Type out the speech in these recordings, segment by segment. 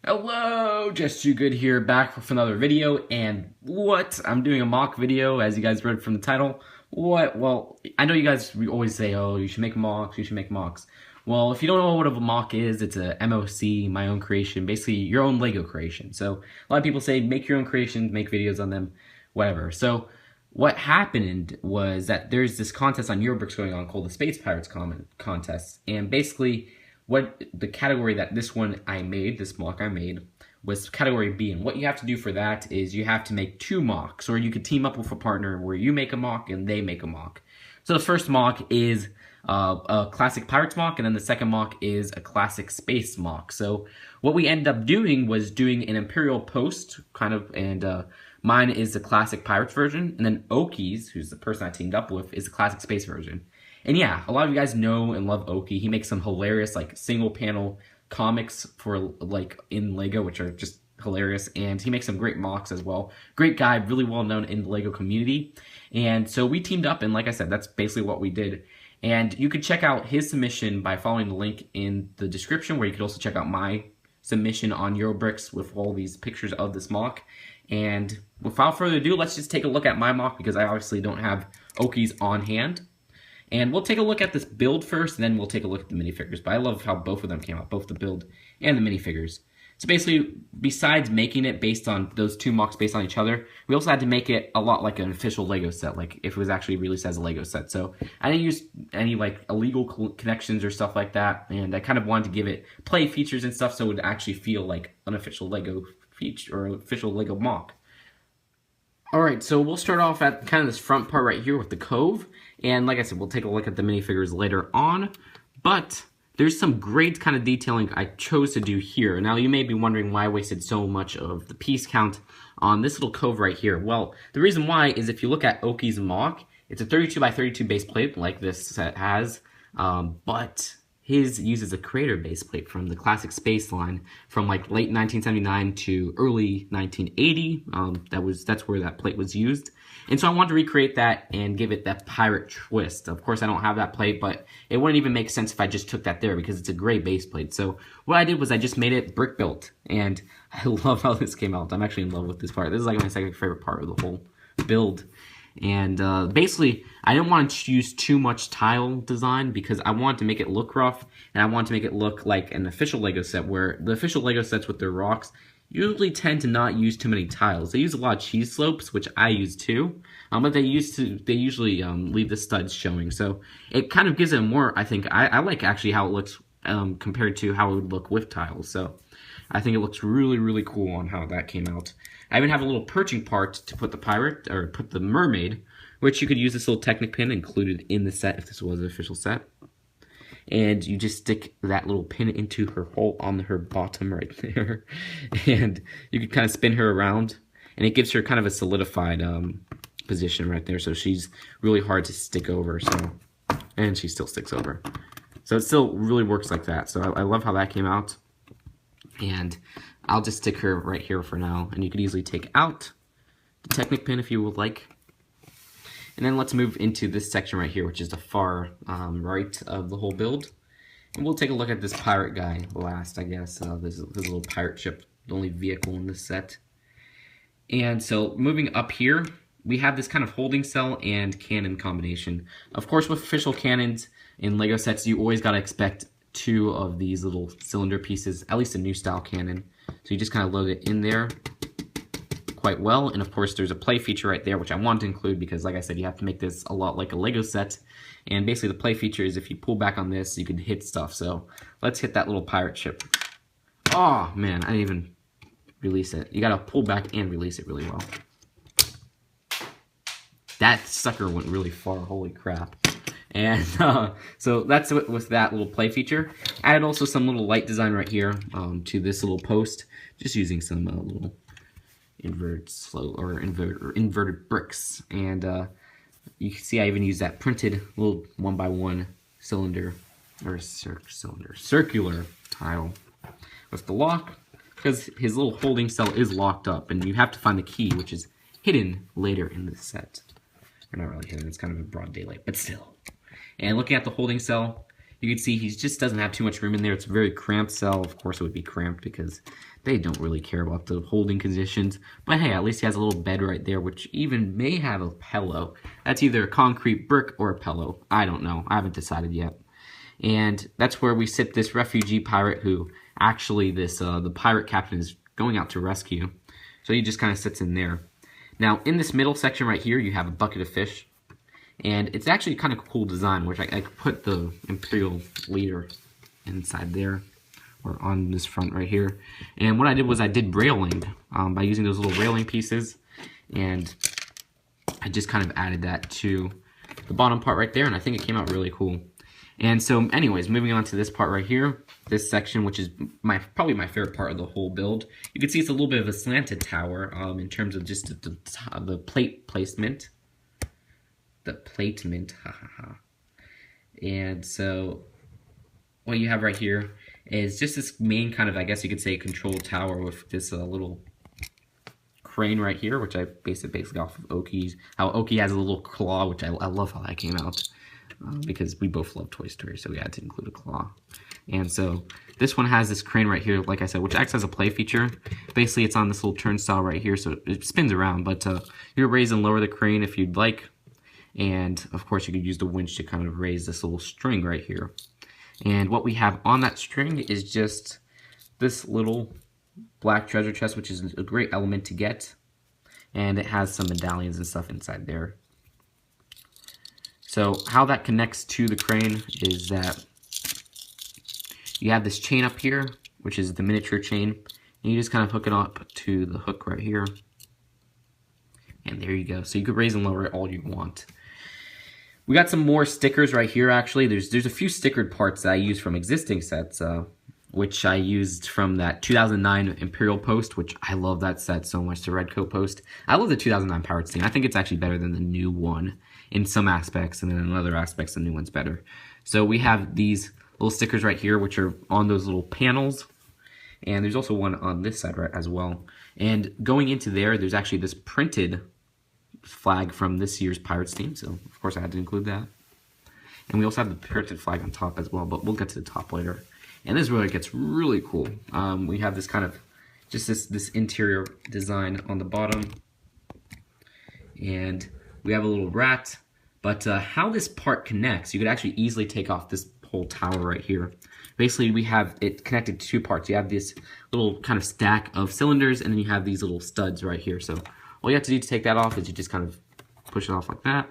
Hello, Just Too Good here, back with another video, and what? I'm doing a mock video, as you guys read from the title. What? Well, I know you guys always say, oh, you should make mocks, you should make mocks. Well, if you don't know what a mock is, it's a MOC, my own creation, basically your own LEGO creation. So, a lot of people say, make your own creations, make videos on them, whatever. So, what happened was that there's this contest on Eurobricks going on called the Space Pirates contest, and basically, what the category that this mock I made, was category B. And what you have to do for that is you have to make 2 mocks, or you could team up with a partner where you make a mock and they make a mock. So the first mock is a classic Pirates mock, and then the second mock is a classic Space mock. So what we ended up doing was doing an Imperial Post, and mine is the classic Pirates version, and then Oki's, who's the person I teamed up with, is the classic Space version. And yeah, a lot of you guys know and love Oki. He makes some hilarious, single panel comics for, in LEGO, which are just hilarious. And he makes some great mocks as well. Great guy, really well known in the LEGO community. And so we teamed up, and like I said, that's basically what we did. And you could check out his submission by following the link in the description, where you could also check out my submission on Eurobricks with all these pictures of this mock. And without further ado, let's just take a look at my mock, because I obviously don't have Oki's on hand. And we'll take a look at this build first, and then we'll take a look at the minifigures. But I love how both of them came out, both the build and the minifigures. So basically, besides making it based on those 2 mocks based on each other, we also had to make it a lot like an official LEGO set, like if it was actually released as a LEGO set. So I didn't use any illegal connections or stuff like that, and I kind of wanted to give it play features and stuff so it would actually feel like an official LEGO feature or official LEGO mock. Alright, so we'll start off at kind of this front part right here with the cove. And like I said, we'll take a look at the minifigures later on. But there's some great kind of detailing I chose to do here. Now, you may be wondering why I wasted so much of the piece count on this little cove right here. Well, the reason why is if you look at Oki's mock, it's a 32 by 32 base plate like this set has. But his uses a creator base plate from the classic Space line from late 1979 to early 1980. That's where that plate was used. And so I wanted to recreate that and give it that pirate twist. Of course, I don't have that plate, but it wouldn't even make sense if I just took that there because it's a gray base plate. So what I did was I just made it brick built, and I love how this came out. I'm actually in love with this part. This is like my second favorite part of the whole build. And basically, I didn't want to use too much tile design because I wanted to make it look rough, and I wanted to make it look like an official LEGO set, where the official LEGO sets with their rocks usually tend to not use too many tiles. They use a lot of cheese slopes, which I use too, but they usually leave the studs showing. So it kind of gives it more, I think, I like actually how it looks compared to how it would look with tiles. So I think it looks really, really cool on how that came out. I even have a little perching part to put the pirate, or put the mermaid, which you could use this little Technic pin included in the set if this was an official set. And you just stick that little pin into her hole on her bottom right there. And you can kind of spin her around, and it gives her kind of a solidified position right there. So she's really hard to stick over, and she still sticks over. So it still really works like that. So I love how that came out. And I'll just stick her right here for now, and you could easily take out the Technic pin if you would like. And then let's move into this section right here, which is the far right of the whole build. And we'll take a look at this pirate guy last, I guess. This little pirate ship, the only vehicle in this set. And so moving up here, we have this kind of holding cell and cannon combination. Of course, with official cannons in LEGO sets, you always got to expect 2 of these little cylinder pieces, at least a new style cannon. So you just kind of load it in there quite well. And of course, there's a play feature right there, which I want to include because, like I said, you have to make this a lot like a LEGO set. And basically, the play feature is if you pull back on this, you can hit stuff. So let's hit that little pirate ship. Oh, man, I didn't even release it. You got to pull back and release it really well. That sucker went really far. Holy crap. And so that's what with that little play feature. Added also some little light design right here to this little post, just using some little inverted bricks. And you can see I even used that printed little 1x1 cylinder or circular tile with the lock, because his little holding cell is locked up, and you have to find the key, which is hidden later in the set. Or not really hidden, it's kind of in broad daylight, but still. And looking at the holding cell, You can see he just doesn't have too much room in there. It's a very cramped cell. Of course, it would be cramped because they don't really care about the holding conditions. But hey, at least he has a little bed right there, which even may have a pillow. That's either a concrete brick or a pillow. I don't know. I haven't decided yet. And that's where we sit this refugee pirate who actually the pirate captain is going out to rescue. So he just kind of sits in there. Now, in this middle section right here, you have a bucket of fish. And it's actually kind of a cool design, which I could put the Imperial leader inside there, or on this front right here. And what I did was I did railing by using those little railing pieces, and I just kind of added that to the bottom part right there, and I think it came out really cool. And so anyways, moving on to this part right here, this section, which is probably my favorite part of the whole build. You can see it's a little bit of a slanted tower in terms of just the plate placement. The placement, And so what you have right here is just this main kind of, I guess you could say, control tower with this little crane right here, which I based it basically off of Oki's. How Oki has a little claw, which I love how that came out because we both love Toy Story, so we had to include a claw. And so this one has this crane right here, like I said, which acts as a play feature. Basically, it's on this little turnstile right here, so it spins around, but you can raise and lower the crane if you'd like. And of course you could use the winch to kind of raise this little string right here. And what we have on that string is just this little black treasure chest, which is a great element to get. And it has some medallions and stuff inside there. So how that connects to the crane is that you have this chain up here, which is the miniature chain. And you just kind of hook it up to the hook right here. And there you go. So you could raise and lower it all you want. We got some more stickers right here, actually. There's a few stickered parts that I used from existing sets, which I used from that 2009 Imperial Post, which I love that set so much, the Redcoat Post. I love the 2009 Pirates team. I think it's actually better than the new one in some aspects, and then in other aspects, the new one's better. So we have these little stickers right here, which are on those little panels. And there's also one on this side right as well. And going into there's actually this printed flag from this year's Pirates team, so of course I had to include that. And we also have the printed flag on top as well, but we'll get to the top later. And this is where it gets really cool. We have this kind of, just this interior design on the bottom. And we have a little rat, but how this part connects, you could actually easily take off this whole tower right here. Basically, we have it connected to two parts. You have this little kind of stack of cylinders, and then you have these little studs right here. So all you have to do to take that off is you just kind of push it off like that.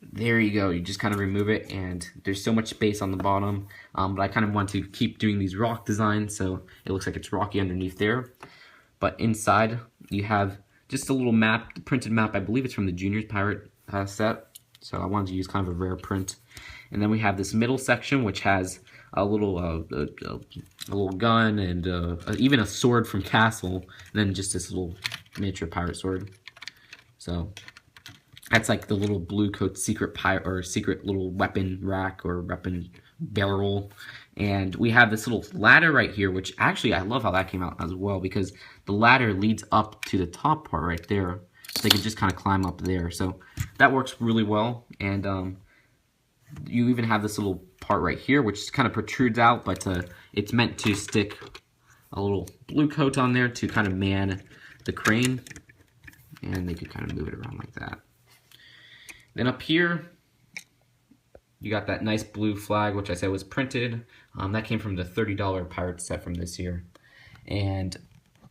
There you go. You just kind of remove it, and there's so much space on the bottom. But I kind of want to keep doing these rock designs, so it looks like it's rocky underneath there. But inside, you have just a little map, the printed map. I believe it's from the Juniors Pirate set. So I wanted to use kind of a rare print. And then we have this middle section, which has a little gun and even a sword from Castle, and then just this little miniature pirate sword. So that's like the little blue coat secret pirate or secret little weapon rack or weapon barrel. And we have this little ladder right here, which actually I love how that came out as well, because the ladder leads up to the top part right there. So they can just kind of climb up there. So that works really well. And you even have this little part right here, which kind of protrudes out, but it's meant to stick a little blue coat on there to kind of man the crane. And they could kind of move it around like that. Then up here, you got that nice blue flag, which I said was printed. That came from the $30 pirate set from this year. And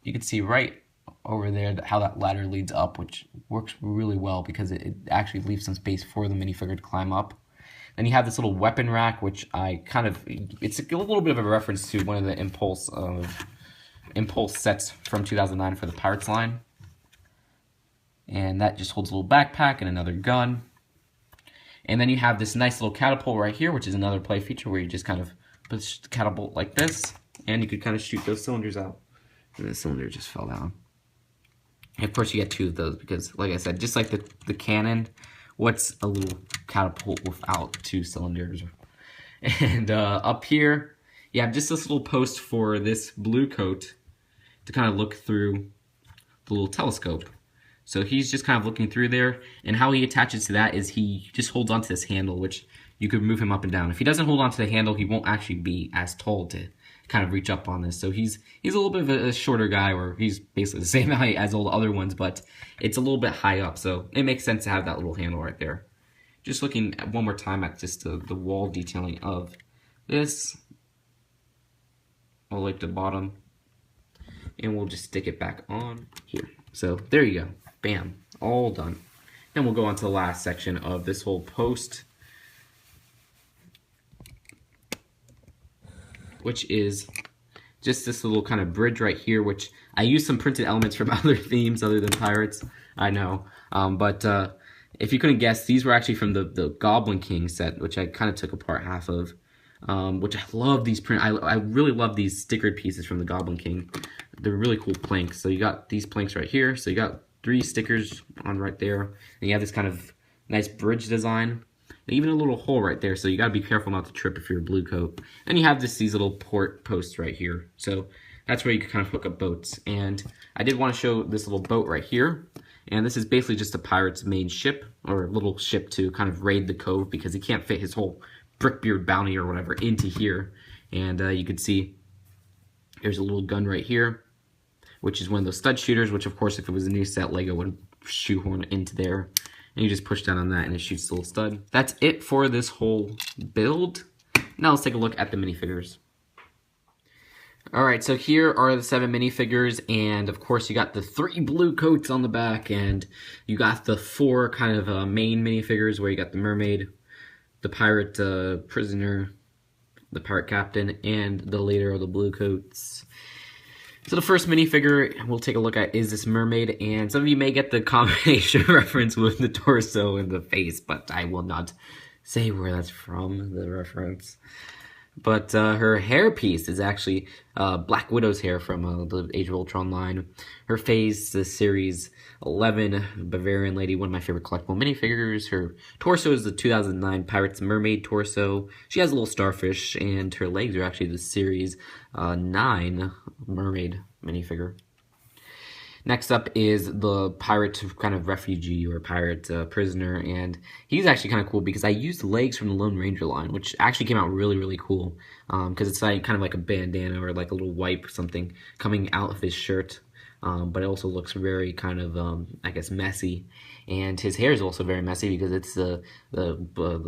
you can see right over there how that ladder leads up, which works really well because it actually leaves some space for the minifigure to climb up. Then you have this little weapon rack, which I kind of, it's a little bit of a reference to one of the Impulse sets from 2009 for the Pirates line. And that just holds a little backpack and another gun. And then you have this nice little catapult right here, which is another play feature where you just kind of push the catapult like this, and you could kind of shoot those cylinders out. And the cylinder just fell down. And of course you get two of those because, like I said, just like the cannon, what's a little catapult without two cylinders? And up here, you have just this little post for this blue coat to kind of look through the little telescope. So he's just kind of looking through there, and how he attaches to that is he just holds onto this handle, which you could move him up and down. If he doesn't hold on to the handle, he won't actually be as tall to kind of reach up on this. So he's a little bit of a shorter guy, or he's basically the same height as all the other ones, but it's a little bit high up, so it makes sense to have that little handle right there. Just looking at one more time at just the wall detailing of this, all the way to the bottom, and we'll just stick it back on here. So there you go, bam, all done. Then we'll go on to the last section of this whole post, which is just this little kind of bridge right here, which I used some printed elements from other themes other than pirates, I know. But if you couldn't guess, these were actually from the Goblin King set, which I kind of took apart half of, which I love these I really love these stickered pieces from the Goblin King. They're really cool planks. So you got these planks right here. So you got 3 stickers on right there. And you have this kind of nice bridge design. And even a little hole right there, so you gotta be careful not to trip if you're a blue coat. And you have these little port posts right here. So that's where you can kind of hook up boats. And I did want to show this little boat right here. And this is basically just a pirate's main ship, or little ship to kind of raid the cove, because he can't fit his whole Brickbeard bounty or whatever into here. And you can see there's a little gun right here, which is one of those stud shooters, which of course if it was a new set, LEGO would shoehorn into there. And you just push down on that and it shoots the little stud. That's it for this whole build. Now let's take a look at the minifigures. Alright, so here are the 7 minifigures, and of course you got the 3 blue coats on the back, and you got the 4 kind of main minifigures where you got the mermaid, the pirate prisoner, the pirate captain, and the leader of the blue coats. So the first minifigure we'll take a look at is this mermaid, and some of you may get the combination reference with the torso and the face, but I will not say where that's from, the reference. But her hairpiece is actually Black Widow's hair from the Age of Ultron line. Her face, the Series 11 Bavarian Lady, one of my favorite collectible minifigures. Her torso is the 2009 Pirates Mermaid torso. She has a little starfish, and her legs are actually the Series 9 Mermaid minifigure. Next up is the pirate kind of refugee or pirate prisoner, and he's actually kind of cool because I used the legs from the Lone Ranger line, which actually came out really, really cool because it's like kind of like a bandana or like a little wipe or something coming out of his shirt, but it also looks very kind of, I guess, messy, and his hair is also very messy because it's the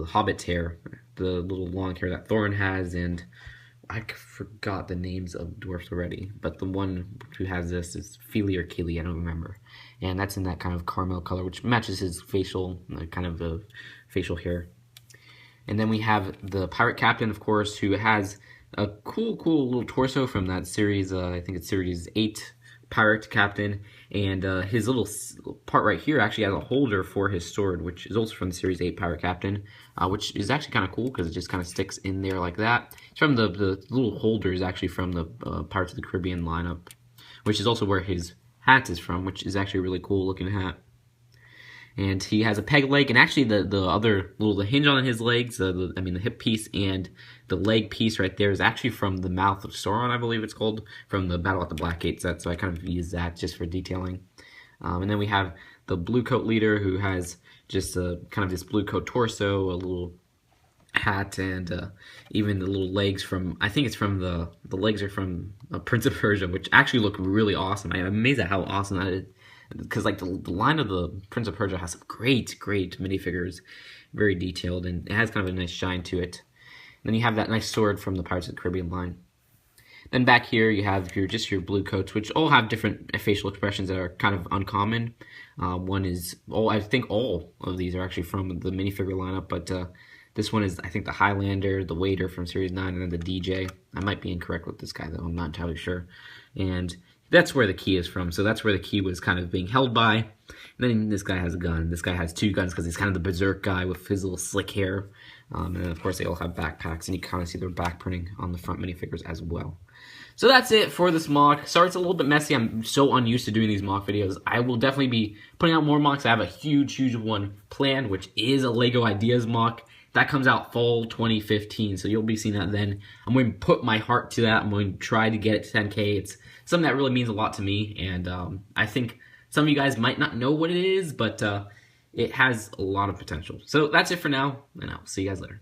Hobbit's hair, the little long hair that Thorin has, and I forgot the names of dwarfs already, but the one who has this is Feely or Keely, I don't remember. And that's in that kind of caramel color, which matches his facial, kind of facial hair. And then we have the pirate captain, of course, who has a cool little torso from that series, I think it's series 8 pirate captain. And his little part right here actually has a holder for his sword, which is also from the series 8 pirate captain, which is actually kind of cool because it just kind of sticks in there like that. It's from the little holder is actually from the Pirates of the Caribbean lineup, which is also where his hat is from, which is actually a really cool looking hat. And he has a peg leg, and actually the hinge on his legs, the hip piece and the leg piece right there is actually from the Mouth of Sauron, I believe it's called, from the Battle at the Blackgate set, so I kind of use that just for detailing. And then we have the blue coat leader who has just kind of this blue coat torso, a little hat, and even the little legs from, I think it's from the legs are from Prince of Persia, which actually look really awesome. I'm amazed at how awesome that is. Because like the line of the Prince of Persia has some great minifigures, very detailed, and it has kind of a nice shine to it. And then you have that nice sword from the Pirates of the Caribbean line. Then back here you have your blue coats, which all have different facial expressions that are kind of uncommon. One is, I think all of these are actually from the minifigure lineup, but this one is, I think, the Highlander, the Waiter from Series 9, and then the DJ. I might be incorrect with this guy, though. I'm not entirely sure. And that's where the key is from. So that's where the key was kind of being held by. And then this guy has a gun. This guy has 2 guns because he's kind of the berserk guy with his little slick hair. And then, of course, they all have backpacks, and you kind of see their back printing on the front minifigures as well. So that's it for this mock. Sorry it's a little bit messy. I'm so unused to doing these mock videos. I will definitely be putting out more mocks. I have a huge one planned, which is a LEGO Ideas mock. That comes out fall 2015, so you'll be seeing that then. I'm going to put my heart to that. I'm going to try to get it to 10K. It's something that really means a lot to me, and I think some of you guys might not know what it is, but it has a lot of potential. So that's it for now, and I'll see you guys later.